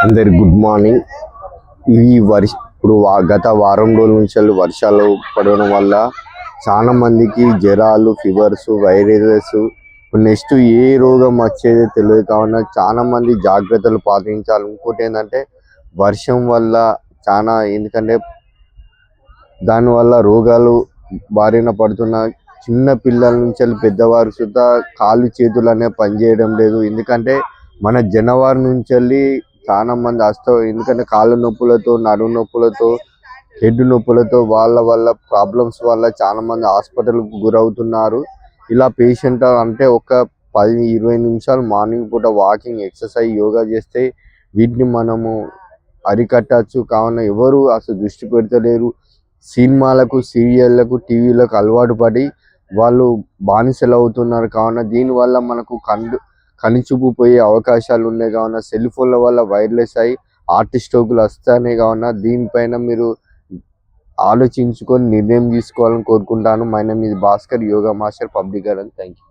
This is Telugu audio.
అందరి గుడ్ మార్నింగ్. ఇప్పుడు గత వారం రోజుల నుంచి వర్షాలు పడడం వల్ల చాలా మందికి జ్వరాలు, ఫీవర్స్, వైరస్, నెక్స్ట్ ఏ రోగం వచ్చేది తెలియదు. కావున చాలా మంది జాగ్రత్తలు పాటించాలి. ఇంకోటి ఏంటంటే వర్షం వల్ల చాలా ఎందుకంటే దానివల్ల రోగాలు బారిన పడుతున్న చిన్న పిల్లల నుంచి పెద్దవారు సుద్ధా కాళ్ళు చేతులు అనేవి పనిచేయడం లేదు. ఎందుకంటే మన జనవరి నుంచి చాలా మంది ఎందుకంటే కాళ్ళ నొప్పులతో, నడుము నొప్పులతో, హెడ్ నొప్పులతో వాళ్ళ ప్రాబ్లమ్స్ వల్ల చాలా మంది హాస్పిటల్కు గురవుతున్నారు. ఇలా పేషెంట్ అంటే ఒక 10-20 నిమిషాలు మార్నింగ్ పూట వాకింగ్, ఎక్సర్సైజ్, యోగా చేస్తే వీటిని మనము అరికట్టచ్చు. కావున ఎవరు అసలు దృష్టి పెడతలేరు. సినిమాలకు, సీరియళ్లకు, టీవీలకు అలవాటు పడి వాళ్ళు బానిసలు అవుతున్నారు. కావున దీనివల్ల మనకు కనుచూపు పోయే అవకాశాలు ఉన్నాయి. కావున సెల్ ఫోన్ల వల్ల వైర్లెస్ అయి హార్ట్ స్ట్రోకులు వస్తాయి. కావున దీనిపైన మీరు ఆలోచించుకొని నిర్ణయం తీసుకోవాలని కోరుకుంటాను. My name is Bhaskar, yoga master, public garden. Thank you.